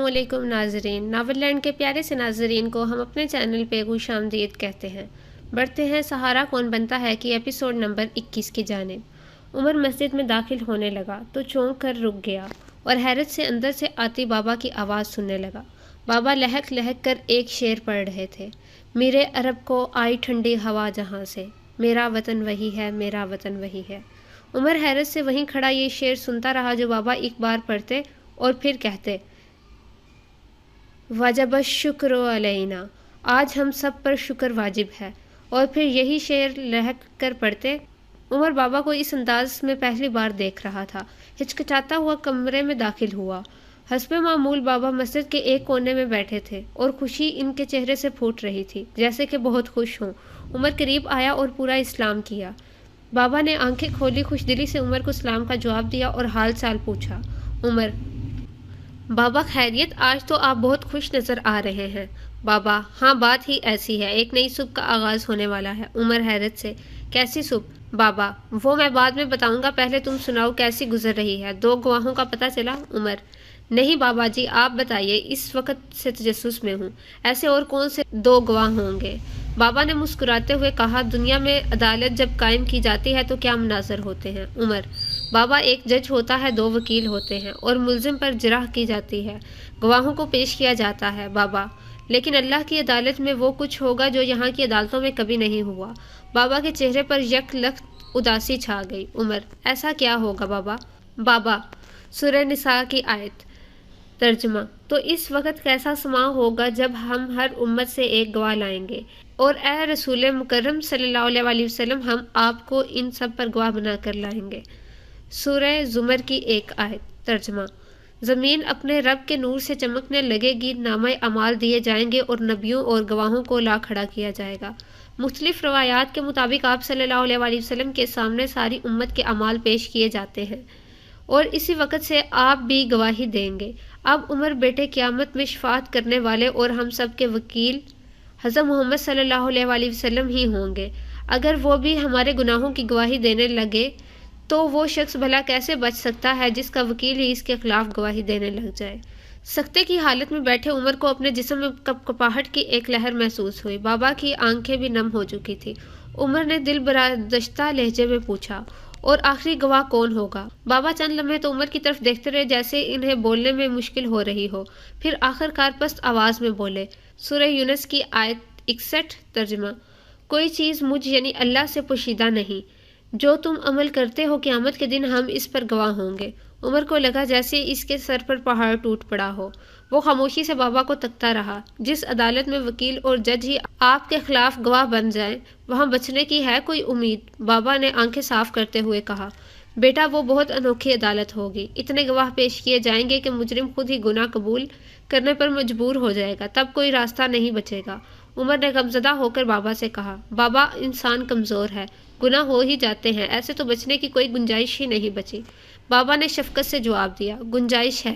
السلام علیکم ناظرین، ناول لینڈ کے پیارے سے ناظرین کو ہم اپنے چینل پہ خوش آمدید کہتے ہیں۔ بڑھتے ہیں سہارا کون بنتا ہے کہ ایپیسوڈ نمبر 21 کی جانب۔ عمر مسجد میں داخل ہونے لگا تو چونک کر رک گیا اور حیرت سے اندر سے آتی بابا کی آواز سننے لگا۔ بابا لہک لہک کر ایک شعر پڑھ رہے تھے: میرے عرب کو آئی ٹھنڈی ہوا جہاں سے، میرا وطن وہی ہے، میرا وطن وہی ہے۔ عمر حیرت سے وہیں کھڑا یہ شعر سنتا رہا جو بابا ایک بار پڑھتے اور پھر کہتے: وجب الشکر علینا، آج ہم سب پر شکر واجب ہے، اور پھر یہی شعر لہک کر پڑھتے۔ عمر بابا کو اس انداز میں پہلی بار دیکھ رہا تھا۔ ہچکچاتا ہوا کمرے میں داخل ہوا۔ حسب معمول بابا مسجد کے ایک کونے میں بیٹھے تھے اور خوشی ان کے چہرے سے پھوٹ رہی تھی، جیسے کہ بہت خوش ہوں۔ عمر قریب آیا اور پورا اسلام کیا۔ بابا نے آنکھیں کھولی، خوش دلی سے عمر کو سلام کا جواب دیا اور حال چال پوچھا۔ عمر: بابا خیریت، آج تو آپ بہت خوش نظر آ رہے ہیں۔ بابا: ہاں، بات ہی ایسی ہے، ایک نئی صبح کا آغاز ہونے والا ہے۔ عمر حیرت سے: کیسی صبح؟ بابا: وہ میں بعد میں بتاؤں گا، پہلے تم سناؤ کیسی گزر رہی ہے؟ 2 گواہوں کا پتہ چلا؟ عمر: نہیں بابا جی، آپ بتائیے، اس وقت سے تجسس میں ہوں، ایسے اور کون سے 2 گواہ ہوں گے؟ بابا نے مسکراتے ہوئے کہا: دنیا میں عدالت جب قائم کی جاتی ہے تو کیا مناظر ہوتے ہیں؟ عمر: بابا، ایک جج ہوتا ہے، 2 وکیل ہوتے ہیں، اور ملزم پر جرح کی جاتی ہے، گواہوں کو پیش کیا جاتا ہے۔ بابا: لیکن اللہ کی عدالت میں وہ کچھ ہوگا جو یہاں کی عدالتوں میں کبھی نہیں ہوا۔ بابا کے چہرے پر یک لخت اداسی چھا گئی۔ عمر: ایسا کیا ہوگا بابا؟ بابا: سورہ نساء کی آیت۔ ترجمہ: تو اس وقت کیسا سماں ہوگا جب ہم ہر امت سے ایک گواہ لائیں گے، اور اے رسول مکرم صلی اللہ علیہ وسلم، ہم آپ کو ان سب پر گواہ بنا کر لائیں گے۔ سورہ زمر کی ایک آیت۔ ترجمہ: زمین اپنے رب کے نور سے چمکنے لگے گی، نامہ اعمال دیے جائیں گے اور نبیوں اور گواہوں کو لا کھڑا کیا جائے گا۔ مختلف روایات کے مطابق آپ صلی اللہ علیہ وسلم کے سامنے ساری امت کے اعمال پیش کیے جاتے ہیں، اور اسی وقت سے آپ بھی گواہی دیں گے۔ اب عمر بیٹے قیامت میں شفاعت کرنے والے اور ہم سب کے وکیل حضرت محمد صلی اللہ علیہ وسلم ہی ہوں گے۔ اگر وہ بھی ہمارے گناہوں کی گواہی دینے لگے تو وہ شخص بھلا کیسے بچ سکتا ہے جس کا وکیل ہی اس کے خلاف گواہی دینے لگ جائے؟ سکتے کی حالت میں بیٹھے عمر کو اپنے جسم میں کپکپاہٹ کی ایک لہر محسوس ہوئی۔ بابا کی آنکھیں بھی نم ہو چکی تھی۔ عمر نے دل برادشتہ لہجے میں پوچھا: اور آخری گواہ کون ہوگا؟ بابا چند لمحے تو عمر کی طرف دیکھتے رہے جیسے انہیں بولنے میں مشکل ہو رہی ہو، پھر آخرکار پست آواز میں بولے: سورہ یونس کی آیت 61۔ ترجمہ: کوئی چیز مجھ یعنی اللہ سے پوشیدہ نہیں، جو تم عمل کرتے ہو قیامت کے دن ہم اس پر گواہ ہوں گے۔ عمر کو لگا جیسے اس کے سر پر پہاڑ ٹوٹ پڑا ہو۔ وہ خاموشی سے بابا کو تکتا رہا۔ جس عدالت میں وکیل اور جج ہی آپ کے خلاف گواہ بن جائیں، وہاں بچنے کی ہے کوئی امید؟ بابا نے آنکھیں صاف کرتے ہوئے کہا: بیٹا، وہ بہت انوکھی عدالت ہوگی، اتنے گواہ پیش کیے جائیں گے کہ مجرم خود ہی گناہ قبول کرنے پر مجبور ہو جائے گا، تب کوئی راستہ نہیں بچے گا۔ عمر نے غمزدہ ہو کر بابا سے کہا: بابا، انسان کمزور ہے، گناہ ہو ہی جاتے ہیں، ایسے تو بچنے کی کوئی گنجائش ہی نہیں بچی۔ بابا نے شفقت سے جواب دیا: گنجائش ہے،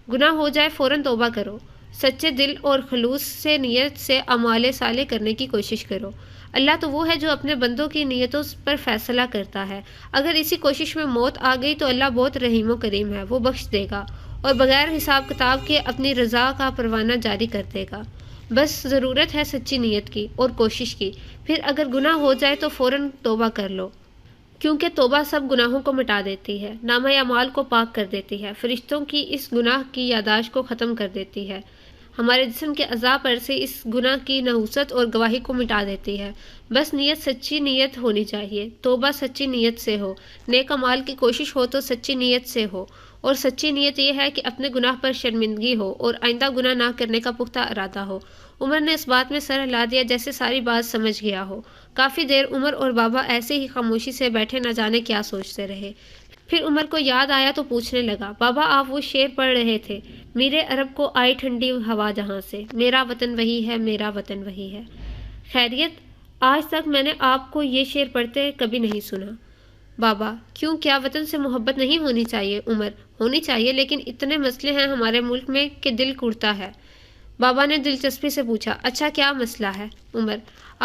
گناہ ہو جائے فوراً توبہ کرو، سچے دل اور خلوص سے نیت سے اعمال صالح کرنے کی کوشش کرو۔ اللہ تو وہ ہے جو اپنے بندوں کی نیتوں پر فیصلہ کرتا ہے، اگر اسی کوشش میں موت آ گئی تو اللہ بہت رحیم و کریم ہے، وہ بخش دے گا اور بغیر حساب کتاب کے اپنی رضا کا پروانہ جاری کر دے گا۔ بس ضرورت ہے سچی نیت کی اور کوشش کی، پھر اگر گناہ ہو جائے تو فوراً توبہ کر لو، کیونکہ توبہ سب گناہوں کو مٹا دیتی ہے، نامہ اعمال کو پاک کر دیتی ہے، فرشتوں کی اس گناہ کی یادداشت کو ختم کر دیتی ہے، ہمارے جسم کے اعضاء پر سے اس گناہ کی نحوست اور گواہی کو مٹا دیتی ہے۔ بس نیت سچی نیت ہونی چاہیے، توبہ سچی نیت سے ہو، نیک اعمال کی کوشش ہو تو سچی نیت سے ہو، اور سچی نیت یہ ہے کہ اپنے گناہ پر شرمندگی ہو اور آئندہ گناہ نہ کرنے کا پختہ ارادہ ہو۔ عمر نے اس بات میں سر ہلا دیا جیسے ساری بات سمجھ گیا ہو۔ کافی دیر عمر اور بابا ایسے ہی خاموشی سے بیٹھے نہ جانے کیا سوچتے رہے۔ پھر عمر کو یاد آیا تو پوچھنے لگا: بابا، آپ وہ شعر پڑھ رہے تھے: میرے عرب کو آئی ٹھنڈی ہوا جہاں سے، میرا وطن وہی ہے، میرا وطن وہی ہے۔ خیریت، آج تک میں نے آپ کو یہ شعر پڑھتے کبھی نہیں سنا۔ بابا: کیوں، کیا وطن سے محبت نہیں ہونی چاہیے؟ عمر: ہونی چاہیے، لیکن اتنے مسئلے ہیں ہمارے ملک میں کہ دل کڑتا ہے۔ بابا نے دلچسپی سے پوچھا: اچھا، کیا مسئلہ ہے؟ عمر: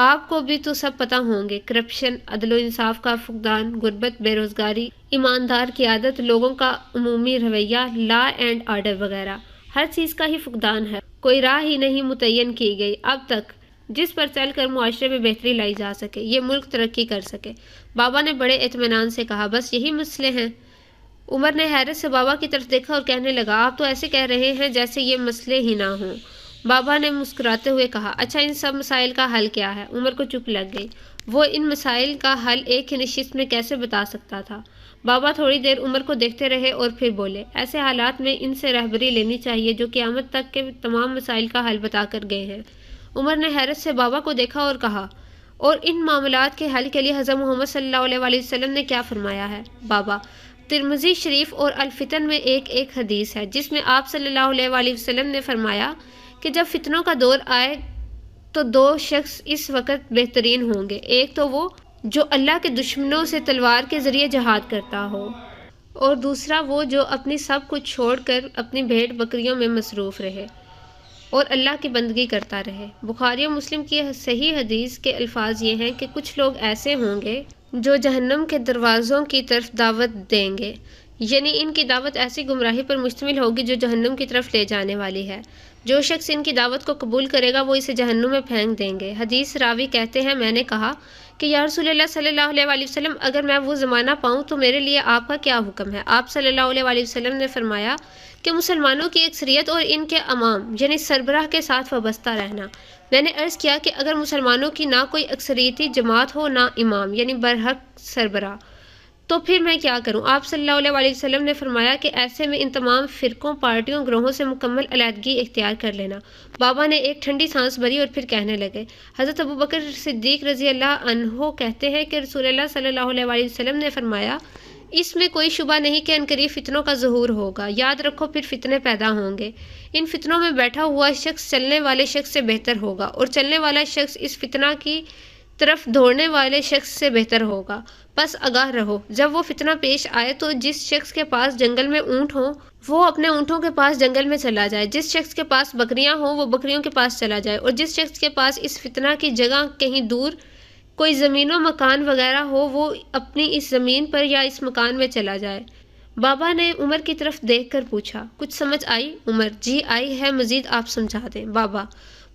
آپ کو بھی تو سب پتہ ہوں گے، کرپشن، عدل و انصاف کا فقدان، غربت، بے روزگاری، ایماندار قیادت، لوگوں کا عمومی رویہ، لا اینڈ آرڈر وغیرہ۔ ہر چیز کا ہی فقدان ہے، کوئی راہ ہی نہیں متعین کی گئی اب تک جس پر چل کر معاشرے میں بہتری لائی جا سکے، یہ ملک ترقی کر سکے۔ بابا نے بڑے اطمینان سے کہا، بس یہی مسئلے ہیں؟ عمر نے حیرت سے بابا کی طرف دیکھا اور کہنے لگا، آپ تو ایسے کہہ رہے ہیں جیسے یہ مسئلے ہی نہ ہوں۔ بابا نے مسکراتے ہوئے کہا، اچھا ان سب مسائل کا حل کیا ہے؟ عمر کو چپ لگ گئی۔ وہ ان مسائل کا حل ایک ہی نشست میں کیسے بتا سکتا تھا؟ بابا تھوڑی دیر عمر کو دیکھتے رہے اور پھر بولے، ایسے حالات میں ان سے رہبری لینی چاہیے جو قیامت تک کے تمام مسائل کا حل بتا کر گئے ہیں۔ عمر نے حیرت سے بابا کو دیکھا اور کہا، اور ان معاملات کے حل کے لیے حضرت محمد صلی اللہ علیہ وسلم نے کیا فرمایا ہے؟ بابا، ترمذی شریف اور الفتن میں ایک حدیث ہے جس میں آپ صلی اللہ علیہ وسلم نے فرمایا کہ جب فتنوں کا دور آئے تو دو شخص اس وقت بہترین ہوں گے، ایک تو وہ جو اللہ کے دشمنوں سے تلوار کے ذریعے جہاد کرتا ہو، اور دوسرا وہ جو اپنی سب کچھ چھوڑ کر اپنی بھیڑ بکریوں میں مصروف رہے اور اللہ کی بندگی کرتا رہے۔ بخاری و مسلم کی صحیح حدیث کے الفاظ یہ ہیں کہ کچھ لوگ ایسے ہوں گے جو جہنم کے دروازوں کی طرف دعوت دیں گے، یعنی ان کی دعوت ایسی گمراہی پر مشتمل ہوگی جو جہنم کی طرف لے جانے والی ہے۔ جو شخص ان کی دعوت کو قبول کرے گا وہ اسے جہنم میں پھینک دیں گے۔ حدیث راوی کہتے ہیں، میں نے کہا کہ یا رسول اللہ صلی اللہ علیہ وسلم، اگر میں وہ زمانہ پاؤں تو میرے لیے آپ کا کیا حکم ہے؟ آپ صلی اللہ علیہ وسلم نے فرمایا کہ مسلمانوں کی اکثریت اور ان کے امام یعنی سربراہ کے ساتھ وابستہ رہنا۔ میں نے عرض کیا کہ اگر مسلمانوں کی نہ کوئی اکثریتی جماعت ہو نہ امام یعنی برحق سربراہ، تو پھر میں کیا کروں؟ آپ صلی اللہ علیہ وسلم نے فرمایا کہ ایسے میں ان تمام فرقوں، پارٹیوں، گروہوں سے مکمل علیحدگی اختیار کر لینا۔ بابا نے ایک ٹھنڈی سانس بھری اور پھر کہنے لگے، حضرت ابوبکر صدیق رضی اللہ عنہ کہتے ہیں کہ رسول اللہ صلی اللہ علیہ وسلم نے فرمایا، اس میں کوئی شبہ نہیں کہ عنقریب فتنوں کا ظہور ہوگا، یاد رکھو پھر فتنے پیدا ہوں گے۔ ان فتنوں میں بیٹھا ہوا شخص چلنے والے شخص سے بہتر ہوگا اور چلنے والا شخص اس فتنہ کی طرف دوڑنے والے شخص سے بہتر ہوگا۔ بس آگاہ رہو، جب وہ فتنہ پیش آئے تو جس شخص کے پاس جنگل میں اونٹ ہوں وہ اپنے اونٹوں کے پاس جنگل میں چلا جائے، جس شخص کے پاس بکریاں ہوں وہ بکریوں کے پاس چلا جائے، اور جس شخص کے پاس اس فتنہ کی جگہ کہیں دور کوئی زمین و مکان وغیرہ ہو وہ اپنی اس زمین پر یا اس مکان میں چلا جائے۔ بابا نے عمر کی طرف دیکھ کر پوچھا، کچھ سمجھ آئی؟ عمر، جی آئی ہے، مزید آپ سمجھا دیں۔ بابا،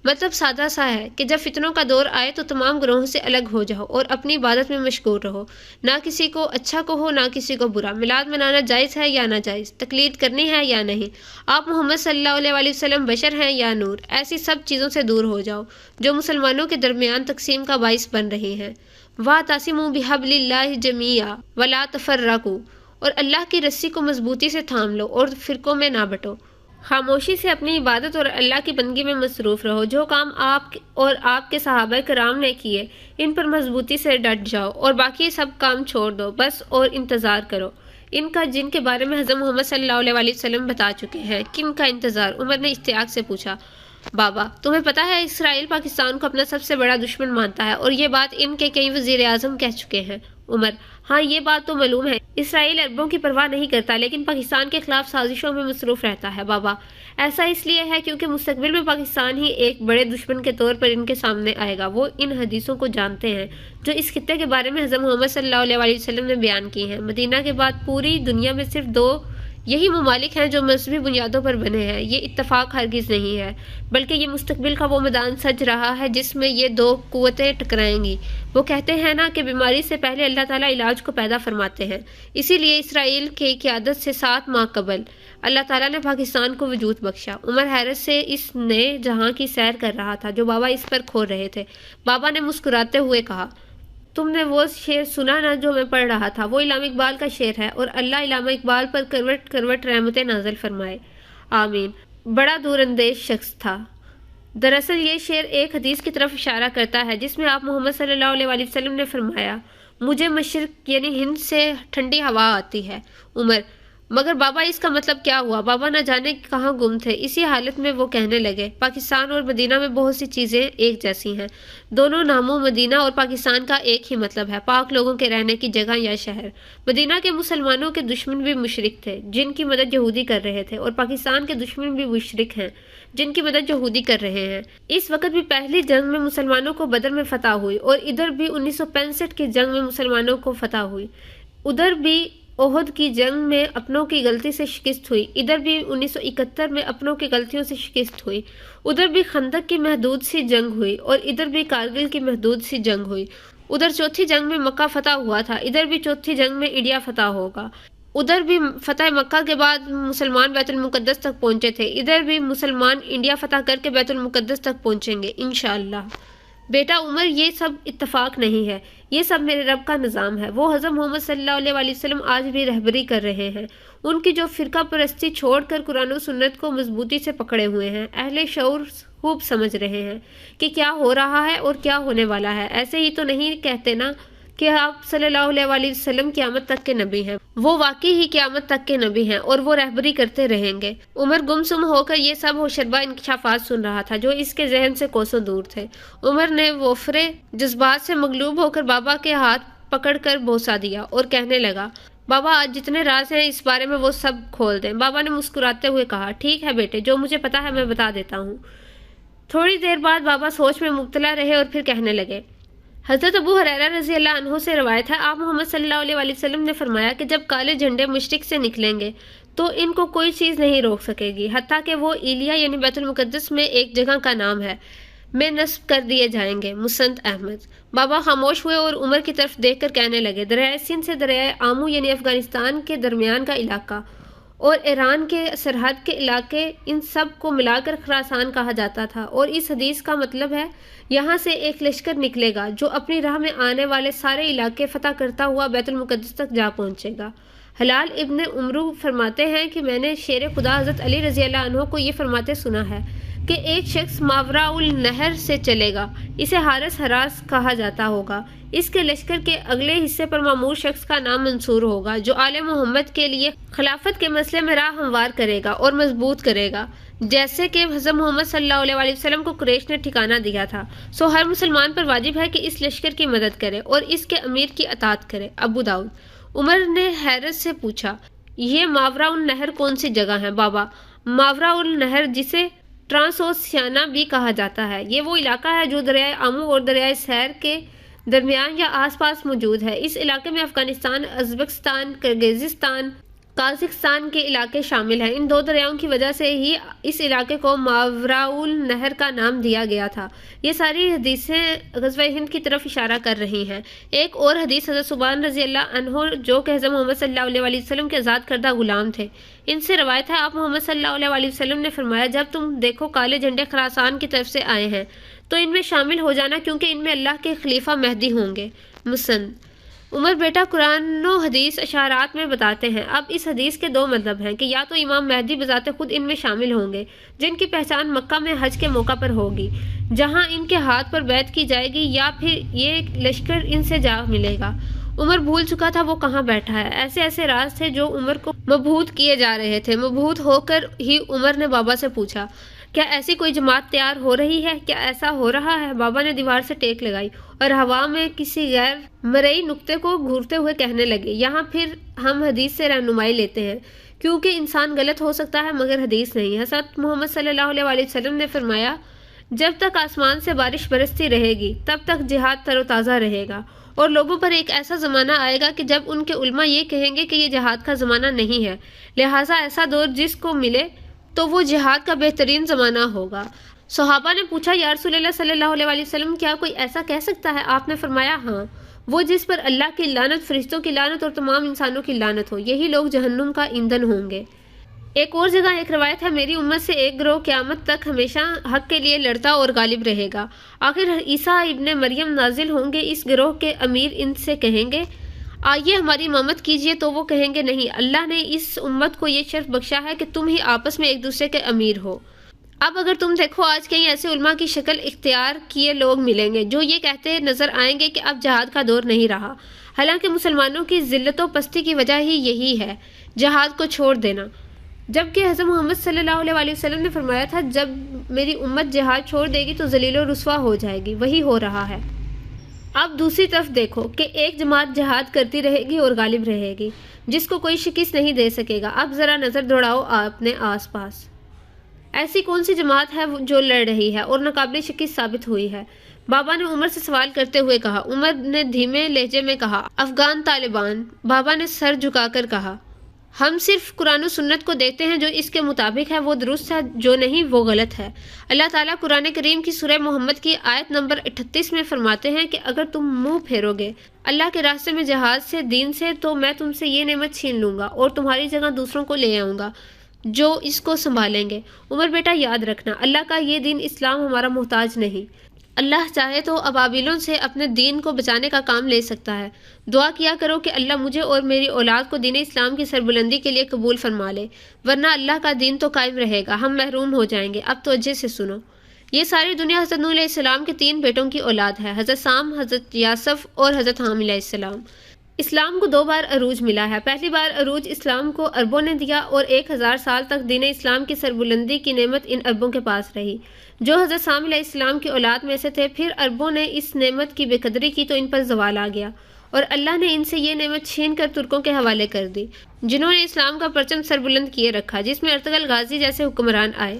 مطلب سادہ سا ہے کہ جب فتنوں کا دور آئے تو تمام گروہوں سے الگ ہو جاؤ اور اپنی عبادت میں مشغول رہو، نہ کسی کو اچھا کہو نہ کسی کو برا، میلاد منانا جائز ہے یا ناجائز، تقلید کرنی ہے یا نہیں، آپ محمد صلی اللہ علیہ وسلم بشر ہیں یا نور، ایسی سب چیزوں سے دور ہو جاؤ جو مسلمانوں کے درمیان تقسیم کا باعث بن رہی ہیں۔ وَاعْتَصِمُوا بِحَبْلِ اللَّهِ جَمِيعًا وَلَا تَفَرَّقُوا، اور اللہ کی رسی کو مضبوطی سے تھام لو اور فرقوں میں نہ بٹو۔ خاموشی سے اپنی عبادت اور اللہ کی بندگی میں مصروف رہو، جو کام آپ اور آپ کے صحابہ کرام نے کیے ان پر مضبوطی سے ڈٹ جاؤ اور باقی سب کام چھوڑ دو بس، اور انتظار کرو ان کا جن کے بارے میں حضرت محمد صلی اللہ علیہ وسلم بتا چکے ہیں۔ کن کا انتظار؟ عمر نے اشتیاق سے پوچھا۔ بابا، تمہیں پتہ ہے اسرائیل پاکستان کو اپنا سب سے بڑا دشمن مانتا ہے اور یہ بات ان کے کئی وزیر اعظم کہہ چکے ہیں۔ عمر، ہاں یہ بات تو معلوم ہے، اسرائیل عربوں کی پرواہ نہیں کرتا لیکن پاکستان کے خلاف سازشوں میں مصروف رہتا ہے۔ بابا، ایسا اس لیے ہے کیونکہ مستقبل میں پاکستان ہی ایک بڑے دشمن کے طور پر ان کے سامنے آئے گا۔ وہ ان حدیثوں کو جانتے ہیں جو اس خطے کے بارے میں حضرت محمد صلی اللہ علیہ وسلم نے بیان کی ہیں۔ مدینہ کے بعد پوری دنیا میں صرف 2 یہی ممالک ہیں جو مذہبی بنیادوں پر بنے ہیں۔ یہ اتفاق ہرگز نہیں ہے، بلکہ یہ مستقبل کا وہ میدان سج رہا ہے جس میں یہ 2 قوتیں ٹکرائیں گی۔ وہ کہتے ہیں نا کہ بیماری سے پہلے اللہ تعالیٰ علاج کو پیدا فرماتے ہیں، اسی لیے اسرائیل کی قیادت سے 7 ماہ قبل اللہ تعالیٰ نے پاکستان کو وجود بخشا۔ عمر حیرت سے اس نئے جہاں کی سیر کر رہا تھا جو بابا اس پر کھول رہے تھے۔ بابا نے مسکراتے ہوئے کہا، تم نے وہ شعر سنا نا جو میں پڑھ رہا تھا؟ وہ علامہ اقبال کا شعر ہے، اور اللہ علامہ اقبال پر کروٹ کروٹ رحمتیں نازل فرمائے، آمین۔ بڑا دور اندیش شخص تھا۔ دراصل یہ شعر ایک حدیث کی طرف اشارہ کرتا ہے جس میں آپ محمد صلی اللہ علیہ وسلم نے فرمایا، مجھے مشرق یعنی ہند سے ٹھنڈی ہوا آتی ہے۔ عمر، مگر بابا اس کا مطلب کیا ہوا؟ بابا نہ جانے کہاں گم تھے۔ اسی حالت میں وہ کہنے لگے، پاکستان اور مدینہ میں بہت سی چیزیں ایک جیسی ہیں، دونوں ناموں مدینہ اور پاکستان کا ایک ہی مطلب ہے، پاک لوگوں کے رہنے کی جگہ یا شہر۔ مدینہ کے مسلمانوں کے دشمن بھی مشرک تھے جن کی مدد یہودی کر رہے تھے، اور پاکستان کے دشمن بھی مشرک ہیں جن کی مدد یہودی کر رہے ہیں۔ اس وقت بھی پہلی جنگ میں مسلمانوں کو بدر میں فتح ہوئی، اور ادھر بھی 1965 کی جنگ میں مسلمانوں کو فتح ہوئی، ادھر بھی احد کی جنگ میں اپنوں کی غلطی سے شکست ہوئی، ادھر بھی 1971 میں اپنوں کی غلطیوں سے شکست ہوئی، ادھر بھی خندق کی محدود سی جنگ ہوئی اور ادھر بھی کارگل کی محدود سی جنگ ہوئی، ادھر چوتھی جنگ میں مکہ فتح ہوا تھا، ادھر بھی چوتھی جنگ میں انڈیا فتح ہوگا، ادھر بھی فتح مکہ کے بعد مسلمان بیت المقدس تک پہنچے تھے، ادھر بھی مسلمان انڈیا فتح کر کے بیت المقدس تک پہنچیں گے انشاءاللہ۔ بیٹا عمر، یہ سب اتفاق نہیں ہے، یہ سب میرے رب کا نظام ہے۔ وہ حضرت محمد صلی اللہ علیہ وسلم آج بھی رہبری کر رہے ہیں، ان کی جو فرقہ پرستی چھوڑ کر قرآن و سنت کو مضبوطی سے پکڑے ہوئے ہیں۔ اہل شعور خوب سمجھ رہے ہیں کہ کیا ہو رہا ہے اور کیا ہونے والا ہے۔ ایسے ہی تو نہیں کہتے نا کہ آپ صلی اللہ علیہ وسلم قیامت تک کے نبی ہیں، وہ واقعی ہی قیامت تک کے نبی ہیں اور وہ رہبری کرتے رہیں گے۔ عمر گمسم ہو کر یہ سب ہوشربا انکشافات سن رہا تھا جو اس کے ذہن سے کوسوں دور تھے۔ عمر نے وفرے جذبات سے مغلوب ہو کر بابا کے ہاتھ پکڑ کر بوسہ دیا اور کہنے لگا، بابا آج جتنے راز ہیں اس بارے میں وہ سب کھول دیں۔ بابا نے مسکراتے ہوئے کہا، ٹھیک ہے بیٹے، جو مجھے پتا ہے میں بتا دیتا ہوں۔ تھوڑی دیر بعد بابا سوچ میں مبتلا رہے اور پھر کہنے لگے، حضرت ابو ہریرہ رضی اللہ عنہ سے روایت ہے، آپ محمد صلی اللہ علیہ وسلم نے فرمایا کہ جب کالے جھنڈے مشرق سے نکلیں گے تو ان کو کوئی چیز نہیں روک سکے گی، حتیٰ کہ وہ ایلیا یعنی بیت المقدس میں ایک جگہ کا نام ہے میں نصب کر دیے جائیں گے۔ مسند احمد۔ بابا خاموش ہوئے اور عمر کی طرف دیکھ کر کہنے لگے، دریائے سندھ سے دریائے آمو یعنی افغانستان کے درمیان کا علاقہ اور ایران کے سرحد کے علاقے، ان سب کو ملا کر خراسان کہا جاتا تھا، اور اس حدیث کا مطلب ہے یہاں سے ایک لشکر نکلے گا جو اپنی راہ میں آنے والے سارے علاقے فتح کرتا ہوا بیت المقدس تک جا پہنچے گا۔ حلال ابن عمرو فرماتے ہیں کہ میں نے شیر خدا حضرت علی رضی اللہ عنہ کو یہ فرماتے سنا ہے کہ ایک شخص ماوراء النہر سے چلے گا، اسے حارس حراس کہا جاتا ہوگا، اس کے لشکر کے اگلے حصے پر معمور شخص کا نام منصور ہوگا جو آل محمد کے لیے خلافت کے مسئلے میں راہ ہموار کرے گا اور مضبوط کرے گا، جیسے کہ حضرت محمد صلی اللہ علیہ وسلم کو قریش نے ٹھکانہ دیا تھا۔ سو ہر مسلمان پر واجب ہے کہ اس لشکر کی مدد کرے اور اس کے امیر کی اطاعت کرے۔ ابو داؤد۔ عمر نے حیرت سے پوچھا، یہ ماوراء النہر کون سی جگہ ہے؟ بابا، ماوراء النہر جسے ٹرانس اوسیانا بھی کہا جاتا ہے، یہ وہ علاقہ ہے جو دریائے آمو اور دریائے سیر کے درمیان یا آس پاس موجود ہے۔ اس علاقے میں افغانستان، ازبکستان، کرغیزستان، قازقستان کے علاقے شامل ہیں۔ ان دو دریاؤں کی وجہ سے ہی اس علاقے کو ماوراء النہر کا نام دیا گیا تھا۔ یہ ساری حدیثیں غزوہ ہند کی طرف اشارہ کر رہی ہیں۔ ایک اور حدیث حضرت ثوبان رضی اللہ عنہ جو کہ حضرت محمد صلی اللہ علیہ وسلم کے آزاد کردہ غلام تھے، ان سے روایت ہے، آپ محمد صلی اللہ علیہ وسلم نے فرمایا، جب تم دیکھو کالے جھنڈے خراسان کی طرف سے آئے ہیں تو ان میں شامل ہو جانا، کیونکہ ان میں اللہ کے خلیفہ مہدی ہوں گے۔ مسند۔ عمر بیٹا، قرآن و حدیث اشارات میں بتاتے ہیں۔ اب اس حدیث کے دو مطلب ہیں کہ یا تو امام مہدی بذات خود ان میں شامل ہوں گے جن کی پہچان مکہ میں حج کے موقع پر ہوگی جہاں ان کے ہاتھ پر بیعت کی جائے گی، یا پھر یہ لشکر ان سے جا ملے گا۔ عمر بھول چکا تھا وہ کہاں بیٹھا ہے۔ ایسے ایسے راز تھے جو عمر کو مبہوت کیے جا رہے تھے۔ مبہوت ہو کر ہی عمر نے بابا سے پوچھا، کیا ایسی کوئی جماعت تیار ہو رہی ہے؟ کیا ایسا ہو رہا ہے؟ بابا نے دیوار سے ٹیک لگائی اور ہوا میں کسی غیر مرئی نقطے کو گھورتے ہوئے کہنے لگے، یہاں پھر ہم حدیث سے رہنمائی لیتے ہیں، کیونکہ انسان غلط ہو سکتا ہے مگر حدیث نہیں۔ حضرت محمد صلی اللہ علیہ وسلم نے فرمایا، جب تک آسمان سے بارش برستی رہے گی تب تک جہاد تر و تازہ رہے گا، اور لوگوں پر ایک ایسا زمانہ آئے گا کہ جب ان کے علماء یہ کہیں گے کہ یہ جہاد کا زمانہ نہیں ہے، لہٰذا ایسا دور جس کو ملے تو وہ جہاد کا بہترین زمانہ ہوگا۔ صحابہ نے پوچھا، یا رسول اللہ صلی اللہ علیہ وسلم، کیا کوئی ایسا کہہ سکتا ہے؟ آپ نے فرمایا، ہاں، وہ جس پر اللہ کی لعنت، فرشتوں کی لعنت اور تمام انسانوں کی لعنت ہو، یہی لوگ جہنم کا ایندھن ہوں گے۔ ایک اور جگہ ایک روایت ہے، میری امت سے ایک گروہ قیامت تک ہمیشہ حق کے لیے لڑتا اور غالب رہے گا، آخر عیسیٰ ابن مریم نازل ہوں گے، اس گروہ کے امیر ان سے کہیں گے، آئیے ہماری امامت کیجیے، تو وہ کہیں گے، نہیں، اللہ نے اس امت کو یہ شرف بخشا ہے کہ تم ہی آپس میں ایک دوسرے کے امیر ہو۔ اب اگر تم دیکھو، آج کہیں ایسے علماء کی شکل اختیار کیے لوگ ملیں گے جو یہ کہتے نظر آئیں گے کہ اب جہاد کا دور نہیں رہا، حالانکہ مسلمانوں کی ذلت و پستی کی وجہ ہی یہی ہے، جہاد کو چھوڑ دینا، جبکہ حضرت محمد صلی اللہ علیہ وسلم نے فرمایا تھا، جب میری امت جہاد چھوڑ دے گی تو ذلیل و رسوا ہو جائے گی، وہی ہو رہا ہے۔ اب دوسری طرف دیکھو کہ ایک جماعت جہاد کرتی رہے گی اور غالب رہے گی، جس کو کوئی شکست نہیں دے سکے گا۔ اب ذرا نظر دوڑاؤ اپنے آس پاس، ایسی کون سی جماعت ہے جو لڑ رہی ہے اور ناقابل شکست ثابت ہوئی ہے؟ بابا نے عمر سے سوال کرتے ہوئے کہا۔ عمر نے دھیمے لہجے میں کہا، افغان طالبان۔ بابا نے سر جھکا کر کہا، ہم صرف قرآن و سنت کو دیکھتے ہیں، جو اس کے مطابق ہے وہ درست ہے، جو نہیں وہ غلط ہے۔ اللہ تعالیٰ قرآن کریم کی سورہ محمد کی آیت نمبر 38 میں فرماتے ہیں کہ اگر تم منہ پھیرو گے اللہ کے راستے میں جہاد سے، دین سے، تو میں تم سے یہ نعمت چھین لوں گا اور تمہاری جگہ دوسروں کو لے آؤں گا جو اس کو سنبھالیں گے۔ عمر بیٹا یاد رکھنا، اللہ کا یہ دین اسلام ہمارا محتاج نہیں۔ اللہ چاہے تو ابابیلوں سے اپنے دین کو بچانے کا کام لے سکتا ہے۔ دعا کیا کرو کہ اللہ مجھے اور میری اولاد کو دین اسلام کی سربلندی کے لیے قبول فرما لے، ورنہ اللہ کا دین تو قائم رہے گا، ہم محروم ہو جائیں گے۔ اب توجہ سے سنو، یہ ساری دنیا حضرت نوح علیہ السلام کے 3 بیٹوں کی اولاد ہے، حضرت سام، حضرت یاسف اور حضرت حام علیہ السلام۔ اسلام کو 2 بار عروج ملا ہے۔ پہلی بار عروج اسلام کو عربوں نے دیا اور 1000 سال تک دین اسلام کی سربلندی کی نعمت ان عربوں کے پاس رہی جو حضرت سام علیہ السلام کی اولاد میں سے تھے۔ پھر عربوں نے اس نعمت کی بے قدری کی تو ان پر زوال آ گیا اور اللہ نے ان سے یہ نعمت چھین کر ترکوں کے حوالے کر دی، جنہوں نے اسلام کا پرچم سربلند کیے رکھا، جس میں ارطغرل غازی جیسے حکمران آئے۔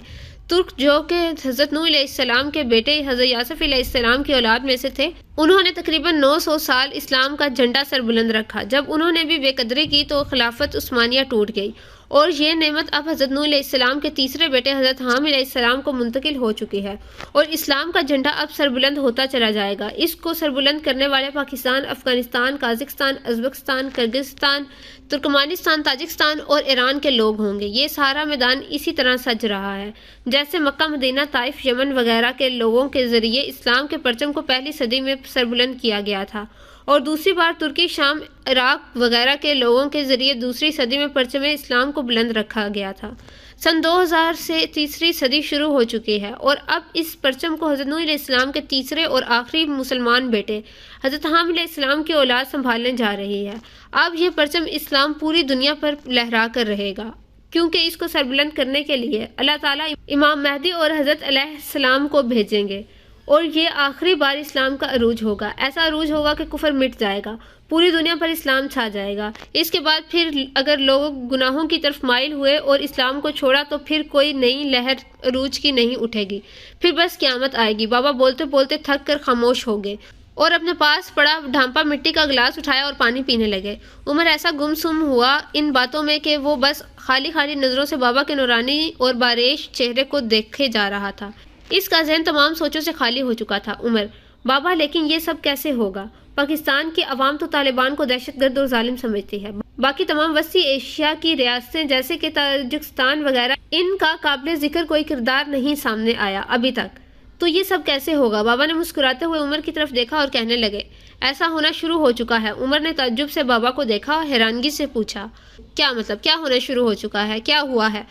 ترک جو کہ حضرت نوح علیہ السلام کے بیٹے حضرت یاسف علیہ السلام کی اولاد میں سے تھے، انہوں نے تقریباً 900 سال اسلام کا جھنڈا سربلند رکھا۔ جب انہوں نے بھی بے قدری کی تو خلافت عثمانیہ ٹوٹ گئی اور یہ نعمت اب حضرت نوح علیہ السلام کے تیسرے بیٹے حضرت حام علیہ السلام کو منتقل ہو چکی ہے اور اسلام کا جھنڈا اب سربلند ہوتا چلا جائے گا۔ اس کو سربلند کرنے والے Pakistan, Afghanistan, Kazakhstan, Uzbekistan, Kyrgyzstan, Turkmenistan, Tajikistan اور ایران کے لوگ ہوں گے۔ یہ سارا میدان اسی طرح سج رہا ہے جیسے مکہ، مدینہ، طائف، یمن وغیرہ کے لوگوں کے ذریعے اسلام کے پرچم کو پہلی صدی میں سربلند کیا گیا تھا اور دوسری بار ترکی، شام، عراق وغیرہ کے لوگوں کے ذریعے دوسری صدی میں پرچم اسلام کو بلند رکھا گیا تھا۔ سن 2000 سے تیسری صدی شروع ہو چکی ہے اور اب اس پرچم کو حضرت نوح علیہ السلام کے تیسرے اور آخری مسلمان بیٹے حضرت حام علیہ السلام کی اولاد سنبھالنے جا رہی ہے۔ اب یہ پرچم اسلام پوری دنیا پر لہرا کر رہے گا، کیونکہ اس کو سربلند کرنے کے لیے اللہ تعالیٰ امام مہدی اور حضرت علیہ السلام کو بھیجیں گے اور یہ آخری بار اسلام کا عروج ہوگا۔ ایسا عروج ہوگا کہ کفر مٹ جائے گا، پوری دنیا پر اسلام چھا جائے گا۔ اس کے بعد پھر اگر لوگ گناہوں کی طرف مائل ہوئے اور اسلام کو چھوڑا تو پھر کوئی نئی لہر عروج کی نہیں اٹھے گی، پھر بس قیامت آئے گی۔ بابا بولتے بولتے تھک کر خاموش ہو گئے اور اپنے پاس پڑا ڈھانپا مٹی کا گلاس اٹھایا اور پانی پینے لگے۔ عمر ایسا گم سم ہوا ان باتوں میں کہ وہ بس خالی خالی نظروں سے بابا کے نورانی اور باریش چہرے کو دیکھے جا رہا تھا۔ اس کا ذہن تمام سوچوں سے خالی ہو چکا تھا۔ عمر بابا لیکن یہ سب کیسے ہوگا؟ پاکستان کی عوام تو طالبان کو دہشت گرد اور ظالم سمجھتی ہے، باقی تمام وسطی ایشیا کی ریاستیں جیسے کہ تاجکستان وغیرہ، ان کا قابل ذکر کوئی کردار نہیں سامنے آیا ابھی تک، تو یہ سب کیسے ہوگا؟ بابا نے مسکراتے ہوئے عمر کی طرف دیکھا اور کہنے لگے، ایسا ہونا شروع ہو چکا ہے۔ عمر نے تعجب سے بابا کو دیکھا اور حیرانگی سے پوچھا، کیا مطلب؟ کیا ہونا شروع ہو چکا ہے؟ کیا ہوا ہے؟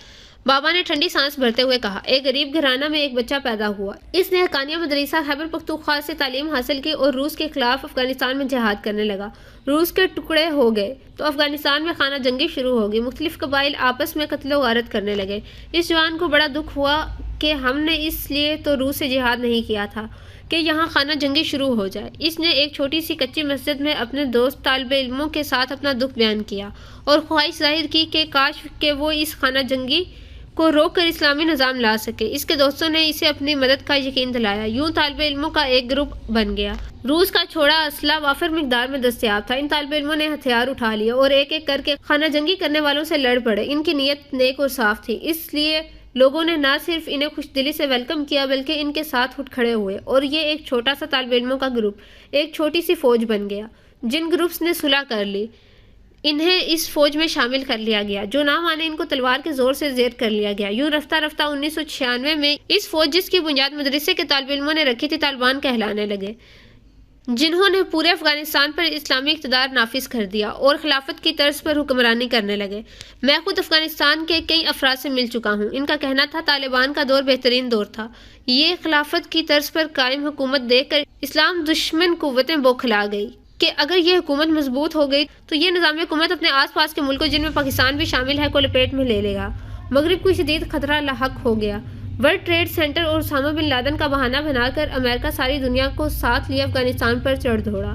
بابا نے ٹھنڈی سانس بھرتے ہوئے کہا، ایک غریب گھرانہ میں ایک بچہ پیدا ہوا۔ اس نے حقانیہ مدرسہ خیبر پختونخوا سے تعلیم حاصل کی اور روس کے خلاف افغانستان میں جہاد کرنے لگا۔ روس کے ٹکڑے ہو گئے تو افغانستان میں خانہ جنگی شروع ہوگی، مختلف قبائل آپس میں قتل و غارت کرنے لگے۔ اس جوان کو بڑا دکھ ہوا کہ ہم نے اس لیے تو روس سے جہاد نہیں کیا تھا کہ یہاں خانہ جنگی شروع ہو جائے۔ اس نے ایک چھوٹی سی کچی مسجد میں اپنے دوست طالب علموں کے ساتھ اپنا دکھ بیان کیا اور خواہش ظاہر کی کہ کاش کہ وہ اس خانہ جنگی کو روک کر اسلامی نظام لا سکے۔ اس کے دوستوں نے اسے اپنی مدد کا یقین دلایا، یوں طالب علموں کا ایک گروپ بن گیا۔ روس کا چھوڑا اسلحہ وافر مقدار میں دستیاب تھا۔ ان طالب علموں نے ہتھیار اٹھا لیے اور ایک ایک کر کے خانہ جنگی کرنے والوں سے لڑ پڑے۔ ان کی نیت نیک اور صاف تھی، اس لیے لوگوں نے نہ صرف انہیں خوش دلی سے ویلکم کیا بلکہ ان کے ساتھ اٹھ کھڑے ہوئے اور یہ ایک چھوٹا سا طالب علموں کا گروپ ایک چھوٹی سی فوج بن گیا۔ جن گروپس نے صلح کر لی انہیں اس فوج میں شامل کر لیا گیا، جو نہ مانے ان کو تلوار کے زور سے زیر کر لیا گیا۔ یوں رفتہ رفتہ 1996 میں اس فوج جس کی بنیاد مدرسے کے طالب علموں نے رکھی تھی طالبان کہلانے لگے، جنہوں نے پورے افغانستان پر اسلامی اقتدار نافذ کر دیا اور خلافت کی طرز پر حکمرانی کرنے لگے۔ میں خود افغانستان کے کئی افراد سے مل چکا ہوں، ان کا کہنا تھا طالبان کا دور بہترین دور تھا۔ یہ خلافت کی طرز پر قائم حکومت دیکھ کر اسلام دشمن قوتیں بوکھلا گئی کہ اگر یہ حکومت مضبوط ہو گئی تو یہ نظام حکومت اپنے آس پاس کے ملکوں جن میں پاکستان بھی شامل ہے کو لپیٹ میں لے لے گا۔ مغرب کو شدید خطرہ لاحق ہو گیا۔ ورلڈ ٹریڈ سینٹر اور اسامہ بن لادن کا بہانہ بنا کر امریکہ ساری دنیا کو ساتھ لیے افغانستان پر چڑھ دوڑا۔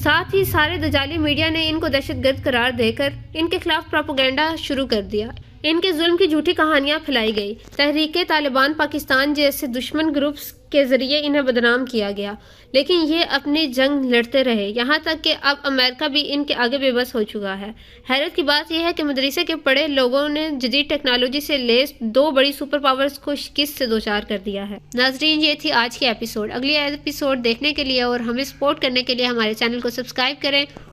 ساتھ ہی سارے دجالی میڈیا نے ان کو دہشت گرد قرار دے کر ان کے خلاف پروپیگنڈا شروع کر دیا۔ ان کے ظلم کی جھوٹی کہانیاں پھیلائی گئی۔ تحریک طالبان پاکستان جیسے دشمن گروپس کے ذریعے انہیں بدنام کیا گیا، لیکن یہ اپنی جنگ لڑتے رہے، یہاں تک کہ اب امریکہ بھی ان کے آگے بے بس ہو چکا ہے۔ حیرت کی بات یہ ہے کہ مدرسے کے پڑھے لوگوں نے جدید ٹیکنالوجی سے لیس دو بڑی سپر پاورز کو شکست سے دوچار کر دیا ہے۔ ناظرین، یہ تھی آج کی ایپیسوڈ۔ اگلی ایپیسوڈ دیکھنے کے لیے اور ہمیں سپورٹ کرنے کے لیے ہمارے چینل کو سبسکرائب کریں